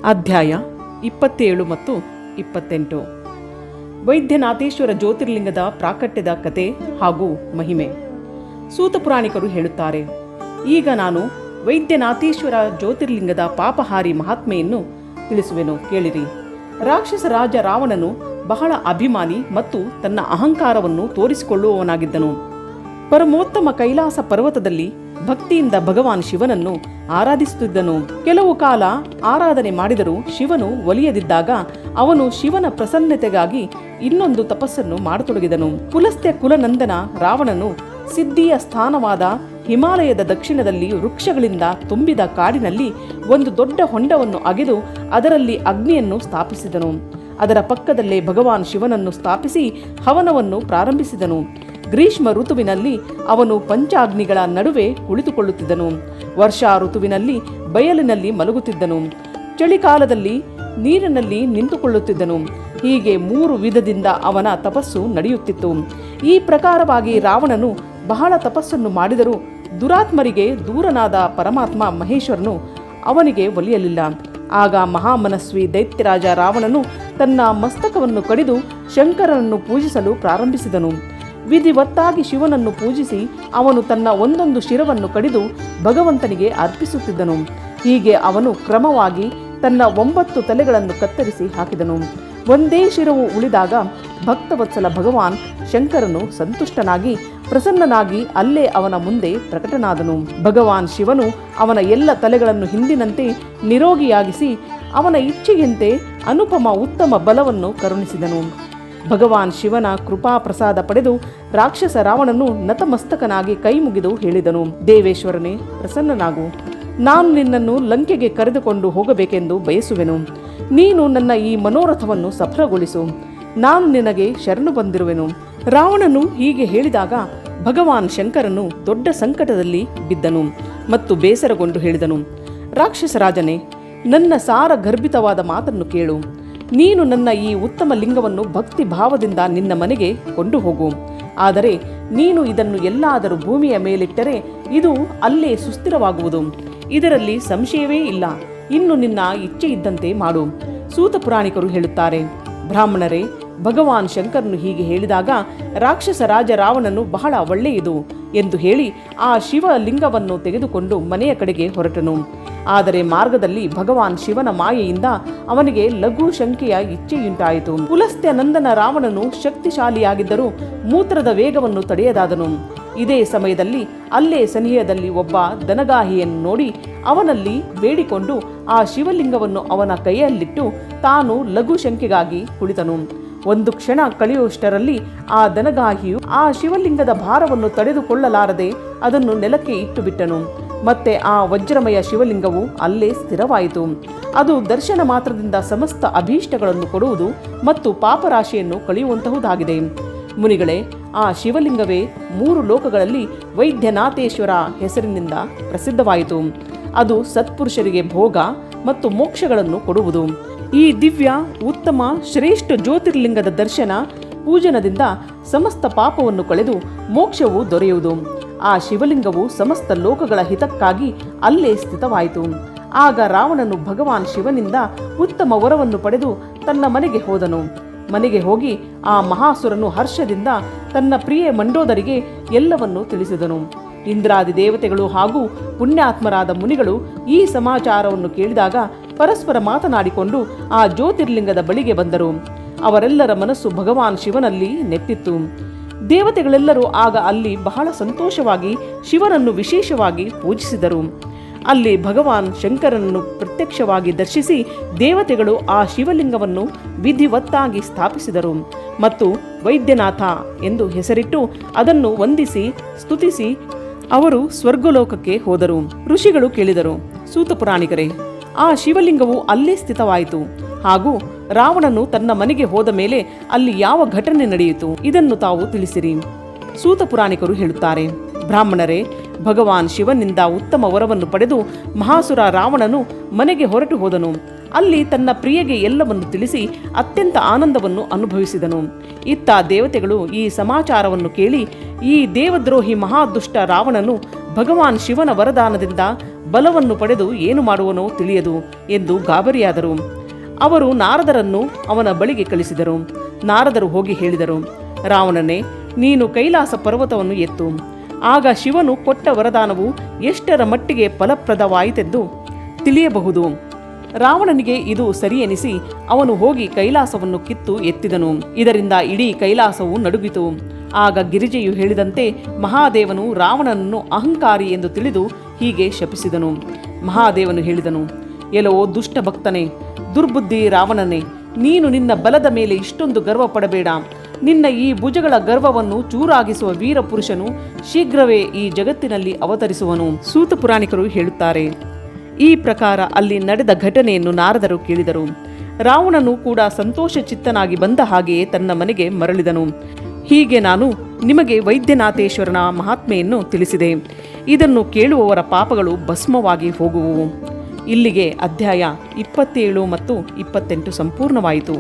ಅಧ್ಯಾಯ 27 ಮತ್ತು 28. ವೈದ್ಯನಾಥೇಶ್ವರ ಜ್ಯೋತಿರ್ಲಿಂಗದ ಪ್ರಾಕಟ್ಯದ ಕತೆ ಹಾಗೂ ಮಹಿಮೆ. ಸೂತ ಪುರಾಣಿಕರು ಹೇಳುತ್ತಾರೆ, ಈಗ ನಾನು ವೈದ್ಯನಾಥೇಶ್ವರ ಜ್ಯೋತಿರ್ಲಿಂಗದ ಪಾಪಹಾರಿ ಮಹಾತ್ಮೆಯನ್ನು ತಿಳಿಸುವೆನು, ಕೇಳಿರಿ. ರಾಕ್ಷಸ ರಾಜ ರಾವಣನು ಬಹಳ ಅಭಿಮಾನಿ ಮತ್ತು ತನ್ನ ಅಹಂಕಾರವನ್ನು ತೋರಿಸಿಕೊಳ್ಳುವವನಾಗಿದ್ದನು. ಪರಮೋತ್ತಮ ಕೈಲಾಸ ಪರ್ವತದಲ್ಲಿ ಭಕ್ತಿಯಿಂದ ಭಗವಾನ್ ಶಿವನನ್ನು ಆರಾಧಿಸುತ್ತಿದ್ದನು. ಕೆಲವು ಕಾಲ ಆರಾಧನೆ ಮಾಡಿದರೂ ಶಿವನು ಒಲಿಯದಿದ್ದಾಗ ಅವನು ಶಿವನ ಪ್ರಸನ್ನತೆಗಾಗಿ ಇನ್ನೊಂದು ತಪಸ್ಸನ್ನು ಮಾಡತೊಡಗಿದನು. ಪುಲಸ್ತ್ಯ ಕುಲನಂದನ ರಾವಣನು ಸಿದ್ಧಿಯ ಸ್ಥಾನವಾದ ಹಿಮಾಲಯದ ದಕ್ಷಿಣದಲ್ಲಿ ವೃಕ್ಷಗಳಿಂದ ತುಂಬಿದ ಕಾಡಿನಲ್ಲಿ ಒಂದು ದೊಡ್ಡ ಹೊಂಡವನ್ನು ಅಗೆದು ಅದರಲ್ಲಿ ಅಗ್ನಿಯನ್ನು ಸ್ಥಾಪಿಸಿದನು. ಅದರ ಪಕ್ಕದಲ್ಲೇ ಭಗವಾನ್ ಶಿವನನ್ನು ಸ್ಥಾಪಿಸಿ ಹವನವನ್ನು ಪ್ರಾರಂಭಿಸಿದನು. ಗ್ರೀಷ್ಮ ಋತುವಿನಲ್ಲಿ ಅವನು ಪಂಚಾಗ್ನಿಗಳ ನಡುವೆ ಕುಳಿತುಕೊಳ್ಳುತ್ತಿದ್ದನು. ವರ್ಷಾ ಋತುವಿನಲ್ಲಿ ಬಯಲಿನಲ್ಲಿ ಮಲಗುತ್ತಿದ್ದನು. ಚಳಿಕಾಲದಲ್ಲಿ ನೀರಿನಲ್ಲಿ ನಿಂತುಕೊಳ್ಳುತ್ತಿದ್ದನು. ಹೀಗೆ 3 ವಿಧದಿಂದ ಅವನ ತಪಸ್ಸು ನಡೆಯುತ್ತಿತ್ತು. ಈ ಪ್ರಕಾರವಾಗಿ ರಾವಣನು ಬಹಳ ತಪಸ್ಸನ್ನು ಮಾಡಿದರೂ ದುರಾತ್ಮರಿಗೆ ದೂರನಾದ ಪರಮಾತ್ಮ ಮಹೇಶ್ವರನು ಅವನಿಗೆ ಒಲಿಯಲಿಲ್ಲ. ಆಗ ಮಹಾಮನಸ್ವಿ ದೈತ್ಯರಾಜ ರಾವಣನು ತನ್ನ ಮಸ್ತಕವನ್ನು ಕಡಿದು ಶಂಕರನನ್ನು ಪೂಜಿಸಲು ಪ್ರಾರಂಭಿಸಿದನು. ವಿಧಿವತ್ತಾಗಿ ಶಿವನನ್ನು ಪೂಜಿಸಿ ಅವನು ತನ್ನ ಒಂದೊಂದು ಶಿರವನ್ನು ಕಡಿದು ಭಗವಂತನಿಗೆ ಅರ್ಪಿಸುತ್ತಿದ್ದನು. ಹೀಗೆ ಅವನು ಕ್ರಮವಾಗಿ ತನ್ನ 9 ತಲೆಗಳನ್ನು ಕತ್ತರಿಸಿ ಹಾಕಿದನು. ಒಂದೇ ಶಿರವು ಉಳಿದಾಗ ಭಕ್ತವತ್ಸಲ ಭಗವಾನ್ ಶಂಕರನು ಸಂತುಷ್ಟನಾಗಿ ಪ್ರಸನ್ನನಾಗಿ ಅಲ್ಲೇ ಅವನ ಮುಂದೆ ಪ್ರಕಟನಾದನು. ಭಗವಾನ್ ಶಿವನು ಅವನ ಎಲ್ಲ ತಲೆಗಳನ್ನು ಹಿಂದಿನಂತೆ ನಿರೋಗಿಯಾಗಿಸಿ ಅವನ ಇಚ್ಛೆಯಂತೆ ಅನುಪಮ ಉತ್ತಮ ಬಲವನ್ನು ಕರುಣಿಸಿದನು. ಭಗವಾನ್ ಶಿವನ ಕೃಪಾ ಪ್ರಸಾದ ಪಡೆದು ರಾಕ್ಷಸ ರಾವಣನು ನತಮಸ್ತಕನಾಗಿ ಕೈ ಮುಗಿದು ಹೇಳಿದನು, ದೇವೇಶ್ವರನೇ, ಪ್ರಸನ್ನನಾಗು. ನಾನು ನಿನ್ನನ್ನು ಲಂಕೆಗೆ ಕರೆದುಕೊಂಡು ಹೋಗಬೇಕೆಂದು ಬಯಸುವೆನು. ನೀನು ನನ್ನ ಈ ಮನೋರಥವನ್ನು ಸಫಲಗೊಳಿಸು. ನಾನು ನಿನಗೆ ಶರಣು ಬಂದಿರುವೆನು. ರಾವಣನು ಹೀಗೆ ಹೇಳಿದಾಗ ಭಗವಾನ್ ಶಂಕರನು ದೊಡ್ಡ ಸಂಕಟದಲ್ಲಿ ಬಿದ್ದನು ಮತ್ತು ಬೇಸರಗೊಂಡು ಹೇಳಿದನು, ರಾಕ್ಷಸರಾಜನೇ, ನನ್ನ ಸಾರ ಗರ್ಭಿತವಾದ ಮಾತನ್ನು ಕೇಳು. ನೀನು ನನ್ನ ಈ ಉತ್ತಮ ಲಿಂಗವನ್ನು ಭಕ್ತಿ ಭಾವದಿಂದ ನಿನ್ನ ಮನೆಗೆ ಕೊಂಡು ಹೋಗು. ಆದರೆ ನೀನು ಇದನ್ನು ಎಲ್ಲಾದರೂ ಭೂಮಿಯ ಮೇಲಿಟ್ಟರೆ ಇದು ಅಲ್ಲೇ ಸುಸ್ಥಿರವಾಗುವುದು. ಇದರಲ್ಲಿ ಸಂಶಯವೇ ಇಲ್ಲ. ಇನ್ನು ನಿನ್ನ ಇಚ್ಛೆ ಇದ್ದಂತೆ ಮಾಡು. ಸೂತ ಪುರಾಣಿಕರು ಹೇಳುತ್ತಾರೆ, ಬ್ರಾಹ್ಮಣರೇ, ಭಗವಾನ್ ಶಂಕರನು ಹೀಗೆ ಹೇಳಿದಾಗ ರಾಕ್ಷಸ ರಾಜ ರಾವಣನು ಬಹಳ ಒಳ್ಳೆಯದು ಎಂದು ಹೇಳಿ ಆ ಶಿವಲಿಂಗವನ್ನು ತೆಗೆದುಕೊಂಡು ಮನೆಯ ಕಡೆಗೆ ಹೊರಟನು. ಆದರೆ ಮಾರ್ಗದಲ್ಲಿ ಭಗವಾನ್ ಶಿವನ ಮಾಯೆಯಿಂದ ಅವನಿಗೆ ಲಘು ಶಂಕೆಯ ಇಚ್ಛೆಯುಂಟಾಯಿತು. ಪುಲಸ್ತ್ಯ ನಂದನ ರಾವಣನು ಶಕ್ತಿಶಾಲಿಯಾಗಿದ್ದರೂ ಮೂತ್ರದ ವೇಗವನ್ನು ತಡೆಯದಾದನು. ಇದೇ ಸಮಯದಲ್ಲಿ ಅಲ್ಲೇ ಸನಿಹದಲ್ಲಿ ಒಬ್ಬ ದನಗಾಹಿಯನ್ನು ನೋಡಿ ಅವನಲ್ಲಿ ಬೇಡಿಕೊಂಡು ಆ ಶಿವಲಿಂಗವನ್ನು ಅವನ ಕೈಯಲ್ಲಿಟ್ಟು ತಾನು ಲಘು ಶಂಕೆಗಾಗಿ ಕುಳಿತನು. ಒಂದು ಕ್ಷಣ ಕಳೆಯುವಷ್ಟರಲ್ಲಿ ಆ ದನಗಾಹಿಯು ಆ ಶಿವಲಿಂಗದ ಭಾರವನ್ನು ತಡೆದುಕೊಳ್ಳಲಾರದೆ ಅದನ್ನು ನೆಲಕ್ಕೆ ಇಟ್ಟು ಬಿಟ್ಟನು. ಮತ್ತೆ ಆ ವಜ್ರಮಯ ಶಿವಲಿಂಗವು ಅಲ್ಲೇ ಸ್ಥಿರವಾಯಿತು. ಅದು ದರ್ಶನ ಮಾತ್ರದಿಂದ ಸಮಸ್ತ ಅಭೀಷ್ಟಗಳನ್ನು ಕೊಡುವುದು ಮತ್ತು ಪಾಪರಾಶಿಯನ್ನು ಕಳೆಯುವಂತಹುದಾಗಿದೆ. ಮುನಿಗಳೇ, ಆ ಶಿವಲಿಂಗವೇ 3 ಲೋಕಗಳಲ್ಲಿ ವೈದ್ಯನಾಥೇಶ್ವರ ಹೆಸರಿನಿಂದ ಪ್ರಸಿದ್ಧವಾಯಿತು. ಅದು ಸತ್ಪುರುಷರಿಗೆ ಭೋಗ ಮತ್ತು ಮೋಕ್ಷಗಳನ್ನು ಕೊಡುವುದು. ಈ ದಿವ್ಯ ಉತ್ತಮ ಶ್ರೇಷ್ಠ ಜ್ಯೋತಿರ್ಲಿಂಗದ ದರ್ಶನ ಪೂಜನದಿಂದ ಸಮಸ್ತ ಪಾಪವನ್ನು ಕಳೆದು ಮೋಕ್ಷವು ದೊರೆಯುವುದು. ಆ ಶಿವಲಿಂಗವು ಸಮಸ್ತ ಲೋಕಗಳ ಹಿತಕ್ಕಾಗಿ ಅಲ್ಲೇ ಸ್ಥಿತವಾಯಿತು. ಆಗ ರಾವಣನು ಭಗವಾನ್ ಶಿವನಿಂದ ಉತ್ತಮ ವರವನ್ನು ಪಡೆದು ತನ್ನ ಮನೆಗೆ ಹೋದನು. ಮನೆಗೆ ಹೋಗಿ ಆ ಮಹಾಸುರನು ಹರ್ಷದಿಂದ ತನ್ನ ಪ್ರಿಯ ಮಂಡೋದರಿಗೆ ಎಲ್ಲವನ್ನೂ ತಿಳಿಸಿದನು. ಇಂದ್ರಾದಿ ದೇವತೆಗಳು ಹಾಗೂ ಪುಣ್ಯಾತ್ಮರಾದ ಮುನಿಗಳು ಈ ಸಮಾಚಾರವನ್ನು ಕೇಳಿದಾಗ ಪರಸ್ಪರ ಮಾತನಾಡಿಕೊಂಡು ಆ ಜ್ಯೋತಿರ್ಲಿಂಗದ ಬಳಿಗೆ ಬಂದರು. ಅವರೆಲ್ಲರ ಮನಸ್ಸು ಭಗವಾನ್ ಶಿವನಲ್ಲಿ ನೆತ್ತಿತ್ತು. ದೇವತೆಗಳೆಲ್ಲರೂ ಆಗ ಅಲ್ಲಿ ಬಹಳ ಸಂತೋಷವಾಗಿ ಶಿವನನ್ನು ವಿಶೇಷವಾಗಿ ಪೂಜಿಸಿದರು. ಅಲ್ಲಿ ಭಗವಾನ್ ಶಂಕರನನ್ನು ಪ್ರತ್ಯಕ್ಷವಾಗಿ ದರ್ಶಿಸಿ ದೇವತೆಗಳು ಆ ಶಿವಲಿಂಗವನ್ನು ವಿಧಿವತ್ತಾಗಿ ಸ್ಥಾಪಿಸಿದರು ಮತ್ತು ವೈದ್ಯನಾಥ ಎಂದು ಹೆಸರಿಟ್ಟು ಅದನ್ನು ವಂದಿಸಿ ಸ್ತುತಿಸಿ ಅವರು ಸ್ವರ್ಗಲೋಕಕ್ಕೆ ಹೋದರು. ಋಷಿಗಳು ಕೇಳಿದರು, ಸೂತ ಪುರಾಣಿಕರೇ, ಆ ಶಿವಲಿಂಗವು ಅಲ್ಲೇ ಸ್ಥಿತವಾಯಿತು ಹಾಗೂ ರಾವಣನು ತನ್ನ ಮನೆಗೆ ಹೋದ ಮೇಲೆ ಅಲ್ಲಿ ಯಾವ ಘಟನೆ ನಡೆಯಿತು, ಇದನ್ನು ತಾವು ತಿಳಿಸಿರಿ. ಸೂತ ಪುರಾಣಿಕರು ಹೇಳುತ್ತಾರೆ, ಬ್ರಾಹ್ಮಣರೇ, ಭಗವಾನ್ ಶಿವನಿಂದ ಉತ್ತಮ ವರವನ್ನು ಪಡೆದು ಮಹಾಸುರ ರಾವಣನು ಮನೆಗೆ ಹೊರಟು ಹೋದನು. ಅಲ್ಲಿ ತನ್ನ ಪ್ರಿಯಗೆ ಎಲ್ಲವನ್ನು ತಿಳಿಸಿ ಅತ್ಯಂತ ಆನಂದವನ್ನು ಅನುಭವಿಸಿದನು. ಇತ್ತ ದೇವತೆಗಳು ಈ ಸಮಾಚಾರವನ್ನು ಕೇಳಿ ಈ ದೇವದ್ರೋಹಿ ಮಹಾದುಷ್ಟ ರಾವಣನು ಭಗವಾನ್ ಶಿವನ ವರದಾನದಿಂದ ಬಲವನ್ನು ಪಡೆದು ಏನು ಮಾಡುವನೋ ತಿಳಿಯದು ಎಂದು ಗಾಬರಿಯಾದರು. ಅವರು ನಾರದರನ್ನು ಅವನ ಬಳಿಗೆ ಕಳಿಸಿದರು. ನಾರದರು ಹೋಗಿ ಹೇಳಿದರು, ರಾವಣನೇ, ನೀನು ಕೈಲಾಸ ಪರ್ವತವನ್ನು ಎತ್ತು. ಆಗ ಶಿವನು ಕೊಟ್ಟ ವರದಾನವು ಎಷ್ಟರ ಮಟ್ಟಿಗೆ ಫಲಪ್ರದವಾಯಿತೆಂದು ತಿಳಿಯಬಹುದು. ರಾವಣನಿಗೆ ಇದು ಸರಿ ಎನಿಸಿ ಅವನು ಹೋಗಿ ಕೈಲಾಸವನ್ನು ಕಿತ್ತು ಎತ್ತಿದನು. ಇದರಿಂದ ಇಡೀ ಕೈಲಾಸವು ನಡುಗಿತು. ಆಗ ಗಿರಿಜೆಯು ಹೇಳಿದಂತೆ ಮಹಾದೇವನು ರಾವಣನನ್ನು ಅಹಂಕಾರಿ ಎಂದು ತಿಳಿದು ಹೀಗೆ ಶಪಿಸಿದನು. ಮಹಾದೇವನು ಹೇಳಿದನು, ಎಲ್ಲೋ ದುಷ್ಟ ಭಕ್ತನೇ, ದುರ್ಬುದ್ಧಿ ರಾವಣನೇ, ನೀನು ನಿನ್ನ ಬಲದ ಮೇಲೆ ಇಷ್ಟೊಂದು ಗರ್ವ ಪಡಬೇಡ. ನಿನ್ನ ಈ ಭುಜಗಳ ಗರ್ವವನ್ನು ಚೂರಾಗಿಸುವ ವೀರ ಪುರುಷನು ಶೀಘ್ರವೇ ಈ ಜಗತ್ತಿನಲ್ಲಿ ಅವತರಿಸುವನು. ಸೂತ ಪುರಾಣಿಕರು ಹೇಳುತ್ತಾರೆ. ಈ ಪ್ರಕಾರ ಅಲ್ಲಿ ನಡೆದ ಘಟನೆಯನ್ನು ನಾರದರು ಕೇಳಿದರು. ರಾವಣನು ಕೂಡ ಸಂತೋಷ ಚಿತ್ತನಾಗಿ ಬಂದ ಹಾಗೆಯೇ ತನ್ನ ಮನೆಗೆ ಮರಳಿದನು. ಹೀಗೆ ನಾನು ನಿಮಗೆ ವೈದ್ಯನಾಥೇಶ್ವರನ ಮಹಾತ್ಮೆಯನ್ನು ತಿಳಿಸಿದೆ. ಇದನ್ನು ಕೇಳುವವರ ಪಾಪಗಳು ಭಸ್ಮವಾಗಿ ಹೋಗುವವು. ಇಲ್ಲಿಗೆ ಅಧ್ಯಾಯ 27 ಮತ್ತು 28 ಸಂಪೂರ್ಣವಾಯಿತು.